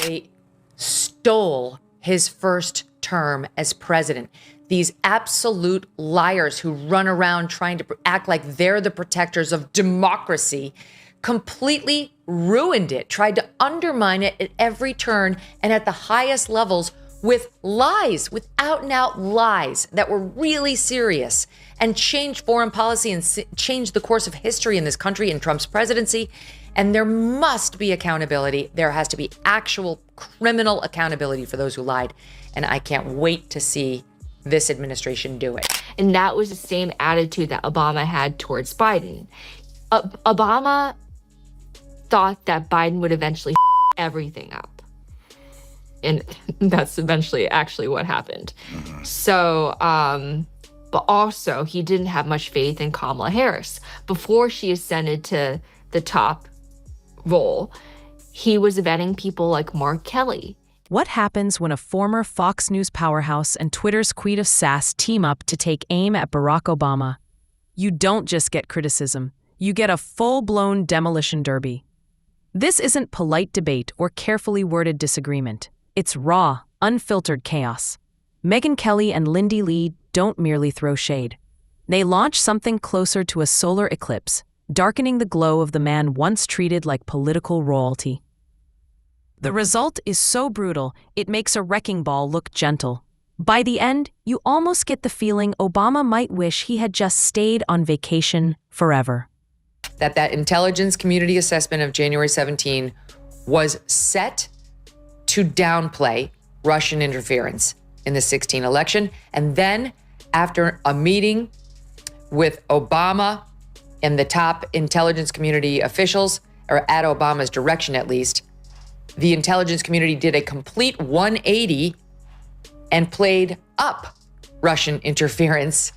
they stole his first term as president. These absolute liars who run around trying to act like they're the protectors of democracy completely ruined it, tried to undermine it at every turn and at the highest levels with lies, with out and out lies that were really serious, and changed foreign policy and changed the course of history in this country in Trump's presidency. And there must be accountability. There has to be actual criminal accountability for those who lied. And I can't wait to see this administration do it. And that was the same attitude that Obama had towards Biden. Obama thought that Biden would eventually everything up. And that's eventually actually what happened. So, but also he didn't have much faith in Kamala Harris. Before she ascended to the top role, he was vetting people like Mark Kelly. What happens when a former Fox News powerhouse and Twitter's queen of sass team up to take aim at Barack Obama? You don't just get criticism, you get a full-blown demolition derby. This isn't polite debate or carefully worded disagreement. It's raw, unfiltered chaos. Megyn Kelly and Lindi Lee don't merely throw shade. They launch something closer to a solar eclipse, darkening the glow of the man once treated like political royalty. The result is so brutal, it makes a wrecking ball look gentle. By the end, you almost get the feeling Obama might wish he had just stayed on vacation forever. That intelligence community assessment of January 17 was set to downplay Russian interference in the 2016 election. And then after a meeting with Obama and the top intelligence community officials, or at Obama's direction at least, the intelligence community did a complete 180 and played up Russian interference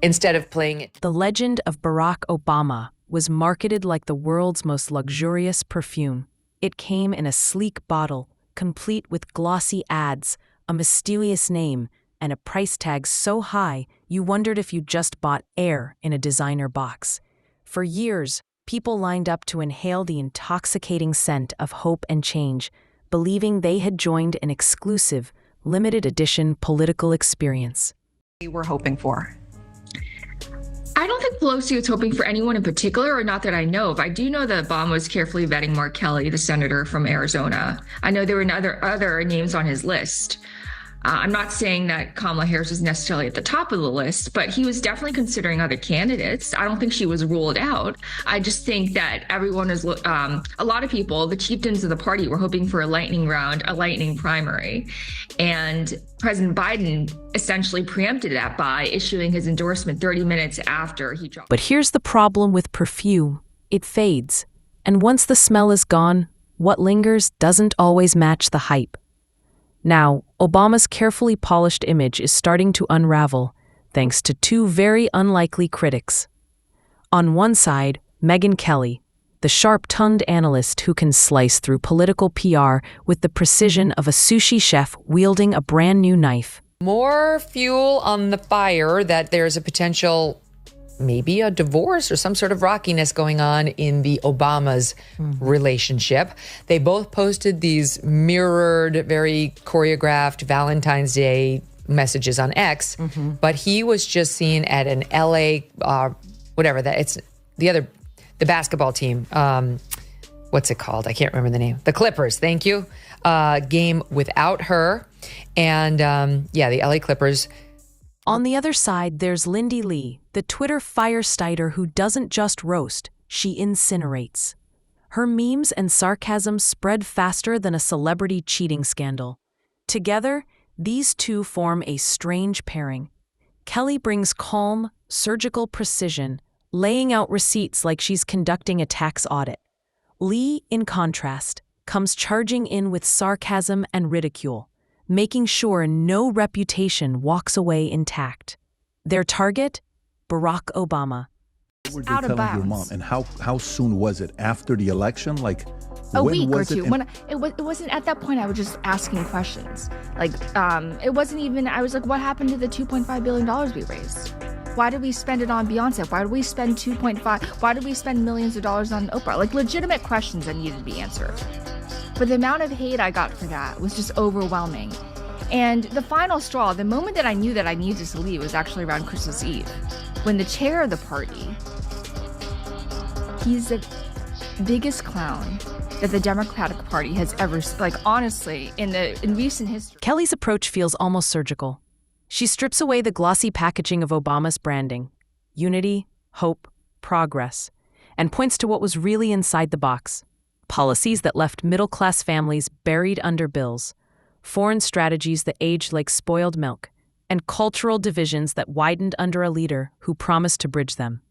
instead of playing it. The legend of Barack Obama was marketed like the world's most luxurious perfume. It came in a sleek bottle, complete with glossy ads, a mysterious name, and a price tag so high you wondered if you just bought air in a designer box. For years, people lined up to inhale the intoxicating scent of hope and change, believing they had joined an exclusive, limited edition political experience. We were hoping for. I don't think Pelosi was hoping for anyone in particular, or not that I know of. I do know that Obama was carefully vetting Mark Kelly, the senator from Arizona. I know there were other names on his list. I'm not saying that Kamala Harris was necessarily at the top of the list, but he was definitely considering other candidates. I don't think she was ruled out. I just think that everyone is, a lot of people, the chieftains of the party, were hoping for a lightning round, a lightning primary. And President Biden essentially preempted that by issuing his endorsement 30 minutes after he dropped. But here's the problem with perfume. It fades. And once the smell is gone, what lingers doesn't always match the hype. Now, Obama's carefully polished image is starting to unravel, thanks to two very unlikely critics. On one side, Megyn Kelly, the sharp-tongued analyst who can slice through political PR with the precision of a sushi chef wielding a brand new knife. More fuel on the fire that there's a potential, maybe a divorce or some sort of rockiness going on in the Obamas' relationship. They both posted these mirrored, very choreographed Valentine's Day messages on X, but he was just seen at an LA, the basketball team. What's it called? I can't remember the name. The Clippers, thank you. Game without her. And the LA Clippers. On the other side, there's Lindi Lee, the Twitter fire-starter who doesn't just roast, she incinerates. Her memes and sarcasm spread faster than a celebrity cheating scandal. Together, these two form a strange pairing. Kelly brings calm, surgical precision, laying out receipts like she's conducting a tax audit. Lee, in contrast, comes charging in with sarcasm and ridicule, making sure no reputation walks away intact. Their target? Barack Obama. What were they telling your mom? And how soon was it? After the election? Like a week or two. When it wasn't at that point, I was just asking questions. Like, it wasn't even, I was like, what happened to the $2.5 billion we raised? Why did we spend it on Beyonce? Why did we spend 2.5? Why did we spend millions of dollars on Oprah? Like legitimate questions that needed to be answered. But the amount of hate I got for that was just overwhelming. And the final straw, the moment that I knew that I needed to leave, was actually around Christmas Eve, when the chair of the party, he's the biggest clown that the Democratic Party has ever, like, honestly, in recent history. Kelly's approach feels almost surgical. She strips away the glossy packaging of Obama's branding, unity, hope, progress, and points to what was really inside the box: policies that left middle-class families buried under bills, foreign strategies that aged like spoiled milk, and cultural divisions that widened under a leader who promised to bridge them.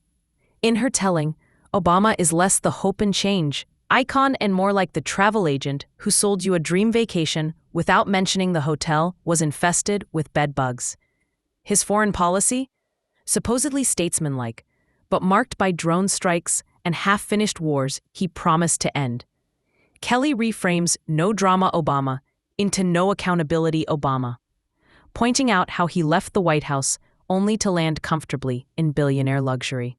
In her telling, Obama is less the hope and change icon and more like the travel agent who sold you a dream vacation without mentioning the hotel was infested with bed bugs. His foreign policy? Supposedly statesmanlike, but marked by drone strikes and half-finished wars he promised to end. Kelly reframes no drama Obama into no accountability Obama, pointing out how he left the White House only to land comfortably in billionaire luxury.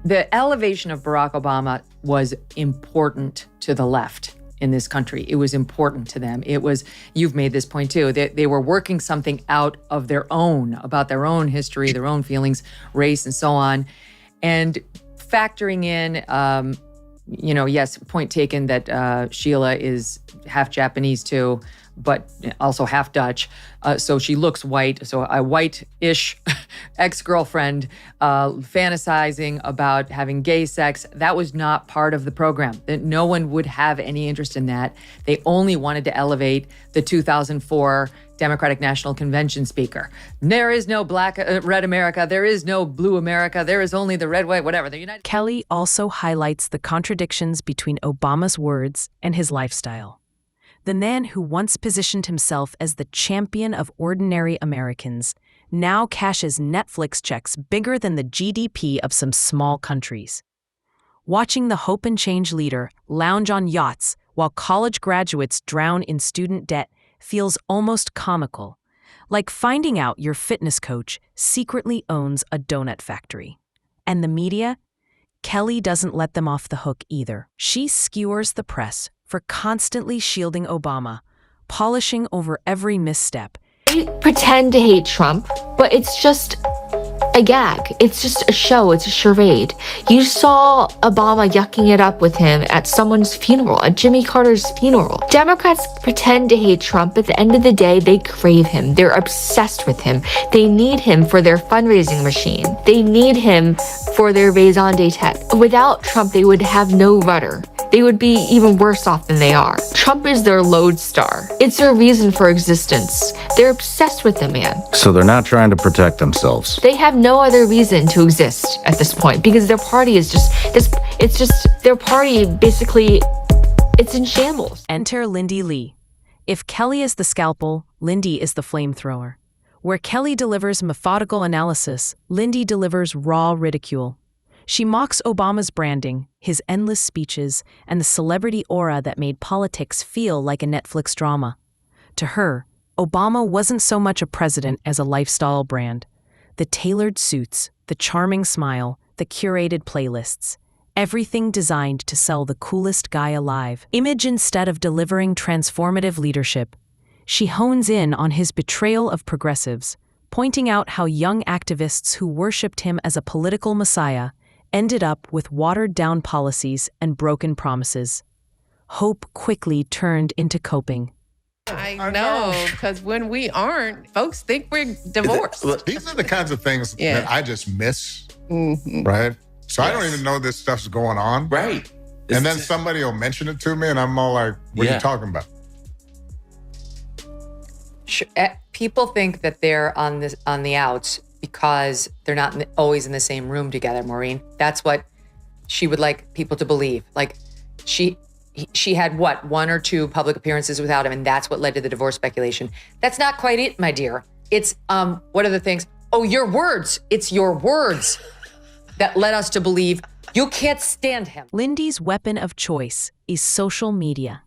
The elevation of Barack Obama was important to the left in this country. It was important to them. It was, you've made this point too, they were working something out of their own, about their own history, their own feelings, race, and so on. And factoring in, yes, point taken that Sheila is half Japanese too, but also half Dutch. So she looks white. So a white-ish ex-girlfriend fantasizing about having gay sex, that was not part of the program. That no one would have any interest in that. They only wanted to elevate the 2004 Democratic National Convention speaker. There is no black, red America. There is no blue America. There is only the red, white, whatever. The United. Kelly also highlights the contradictions between Obama's words and his lifestyle. The man who once positioned himself as the champion of ordinary Americans now cashes Netflix checks bigger than the GDP of some small countries. Watching the hope and change leader lounge on yachts while college graduates drown in student debt feels almost comical, like finding out your fitness coach secretly owns a donut factory. And the media? Kelly doesn't let them off the hook either. She skewers the press for constantly shielding Obama, polishing over every misstep. They pretend to hate Trump, but it's just a gag. It's just a show. It's a charade. You saw Obama yucking it up with him at someone's funeral, at Jimmy Carter's funeral. Democrats pretend to hate Trump, but at the end of the day, they crave him. They're obsessed with him. They need him for their fundraising machine. They need him for their raison d'etre. Without Trump, they would have no rudder. They would be even worse off than they are. Trump is their lodestar. It's their reason for existence. They're obsessed with the man. So they're not trying to protect themselves. They have no other reason to exist at this point because their party is their party basically, it's in shambles. Enter Lindi Lee. If Kelly is the scalpel, Lindi is the flamethrower. Where Kelly delivers methodical analysis, Lindi delivers raw ridicule. She mocks Obama's branding, his endless speeches, and the celebrity aura that made politics feel like a Netflix drama. To her, Obama wasn't so much a president as a lifestyle brand. The tailored suits, the charming smile, the curated playlists. Everything designed to sell the coolest guy alive. Image instead of delivering transformative leadership. She hones in on his betrayal of progressives, pointing out how young activists who worshipped him as a political messiah ended up with watered-down policies and broken promises. Hope quickly turned into coping. I know, because when we aren't, folks think we're divorced. Look, these are the kinds of things that I just miss, right? So I don't even know this stuff's going on. Right. And then somebody will mention it to me, and I'm all like, what are you talking about? People think that they're on the outs because they're not always in the same room together, Maureen. That's what she would like people to believe. Like, she had, what, 1 or 2 public appearances without him, and that's what led to the divorce speculation. That's not quite it, my dear. It's, what are the things? Oh, your words. It's your words that led us to believe you can't stand him. Lindi's weapon of choice is social media.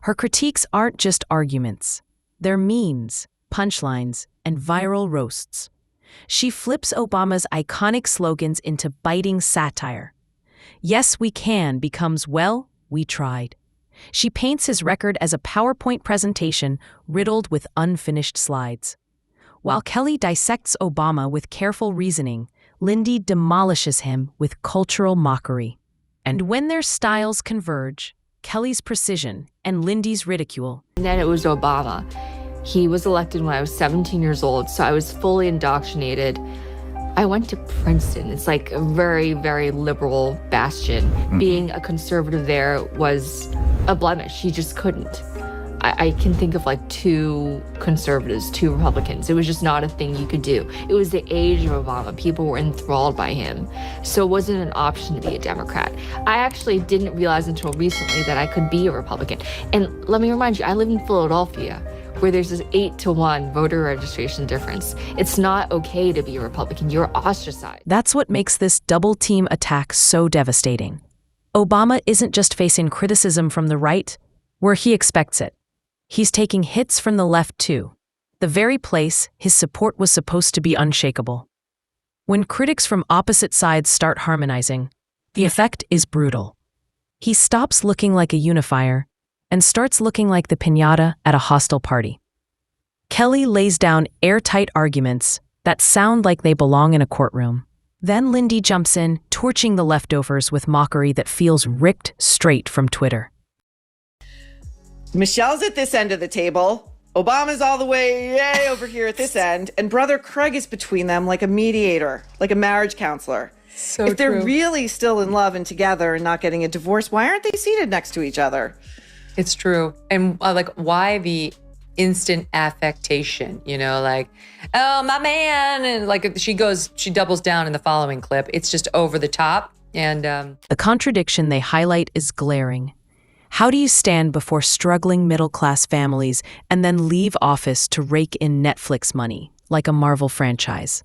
Her critiques aren't just arguments. They're memes, punchlines, and viral roasts. She flips Obama's iconic slogans into biting satire. Yes, we can becomes, well, we tried. She paints his record as a PowerPoint presentation riddled with unfinished slides. While Kelly dissects Obama with careful reasoning, Lindi demolishes him with cultural mockery. And when their styles converge, Kelly's precision and Lindi's ridicule. And then it was Obama. He was elected when I was 17 years old, so I was fully indoctrinated. I went to Princeton. It's like a very, very liberal bastion. Being a conservative there was a blemish. You just couldn't. I can think of like 2 conservatives, 2 Republicans. It was just not a thing you could do. It was the age of Obama. People were enthralled by him. So it wasn't an option to be a Democrat. I actually didn't realize until recently that I could be a Republican. And let me remind you, I live in Philadelphia, where there's this 8-to-1 voter registration difference. It's not okay to be a Republican. You're ostracized. That's what makes this double team attack so devastating. Obama isn't just facing criticism from the right, where he expects it. He's taking hits from the left too, the very place his support was supposed to be unshakable. When critics from opposite sides start harmonizing, the effect is brutal. He stops looking like a unifier and starts looking like the piñata at a hostile party. Kelly lays down airtight arguments that sound like they belong in a courtroom. Then Lindi jumps in, torching the leftovers with mockery that feels ripped straight from Twitter. Michelle's at this end of the table. Obama's all the way over here at this end. And brother Craig is between them like a mediator, like a marriage counselor. So if they're true. really still in love and together and not getting a divorce, why aren't they seated next to each other? It's true. And why the instant affectation, like, oh, my man. And like she doubles down in the following clip. It's just over the top. And the contradiction they highlight is glaring. How do you stand before struggling middle-class families and then leave office to rake in Netflix money, like a Marvel franchise?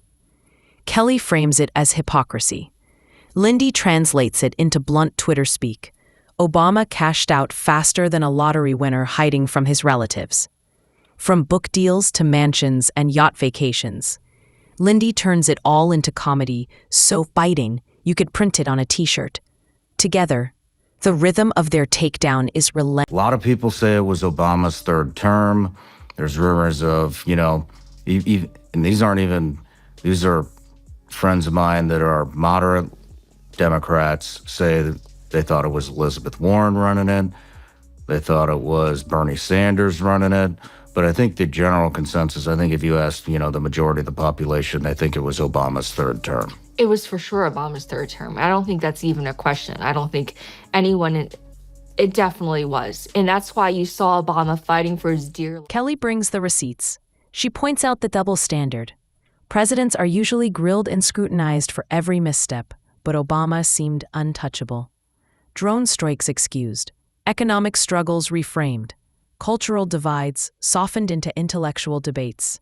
Kelly frames it as hypocrisy. Lindi translates it into blunt Twitter speak. Obama cashed out faster than a lottery winner hiding from his relatives. From book deals to mansions and yacht vacations. Lindi turns it all into comedy, so biting you could print it on a t-shirt. Together, the rhythm of their takedown is relentless. A lot of people say it was Obama's 3rd term. There's rumors of, and these are friends of mine that are moderate Democrats say that they thought it was Elizabeth Warren running it. They thought it was Bernie Sanders running it. But I think the general consensus, if you asked, the majority of the population, they think it was Obama's 3rd term. It was for sure Obama's 3rd term. I don't think that's even a question. I don't think it definitely was. And that's why you saw Obama fighting for his dear life. Kelly brings the receipts. She points out the double standard. Presidents are usually grilled and scrutinized for every misstep, but Obama seemed untouchable. Drone strikes excused. Economic struggles reframed. Cultural divides softened into intellectual debates.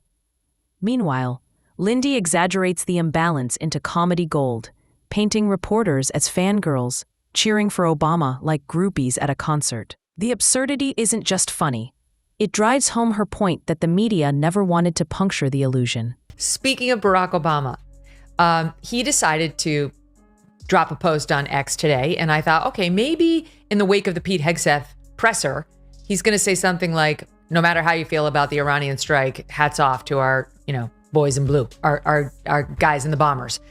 Meanwhile, Lindi exaggerates the imbalance into comedy gold, painting reporters as fangirls, cheering for Obama like groupies at a concert. The absurdity isn't just funny. It drives home her point that the media never wanted to puncture the illusion. Speaking of Barack Obama, he decided to drop a post on X today, and I thought, okay, maybe in the wake of the Pete Hegseth presser, he's going to say something like, no matter how you feel about the Iranian strike, hats off to our, boys in blue, our guys in the bombers.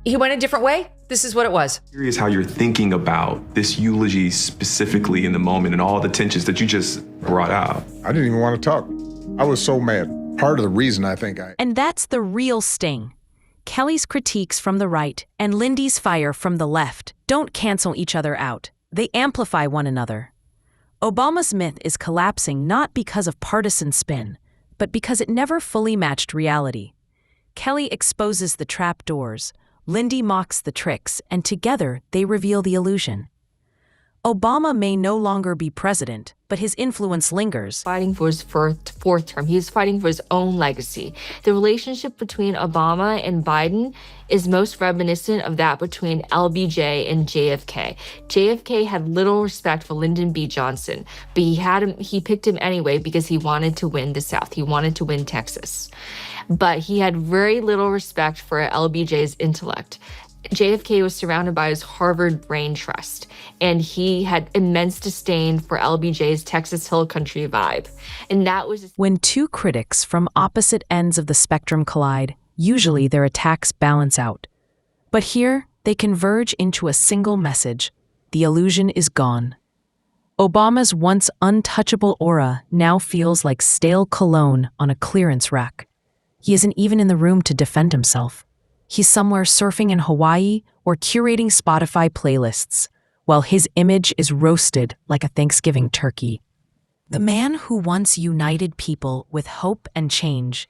He went a different way. This is what it was. Curious how you're thinking about this eulogy specifically in the moment and all the tensions that you just brought out. I didn't even want to talk. I was so mad. Part of the reason And that's the real sting. Kelly's critiques from the right and Lindi's fire from the left don't cancel each other out. They amplify one another. Obama's myth is collapsing not because of partisan spin, but because it never fully matched reality. Kelly exposes the trap doors, Lindi mocks the tricks, and together they reveal the illusion. Obama may no longer be president, but his influence lingers. Fighting for his 4th term. He was fighting for his own legacy. The relationship between Obama and Biden is most reminiscent of that between LBJ and JFK. JFK had little respect for Lyndon B. Johnson, but he picked him anyway because he wanted to win the South. He wanted to win Texas. But he had very little respect for LBJ's intellect. JFK was surrounded by his Harvard brain trust, and he had immense disdain for LBJ's Texas Hill Country vibe. And that was when two critics from opposite ends of the spectrum collide, usually their attacks balance out. But here, they converge into a single message. The illusion is gone. Obama's once untouchable aura now feels like stale cologne on a clearance rack. He isn't even in the room to defend himself. He's somewhere surfing in Hawaii or curating Spotify playlists, while his image is roasted like a Thanksgiving turkey. The man who once united people with hope and change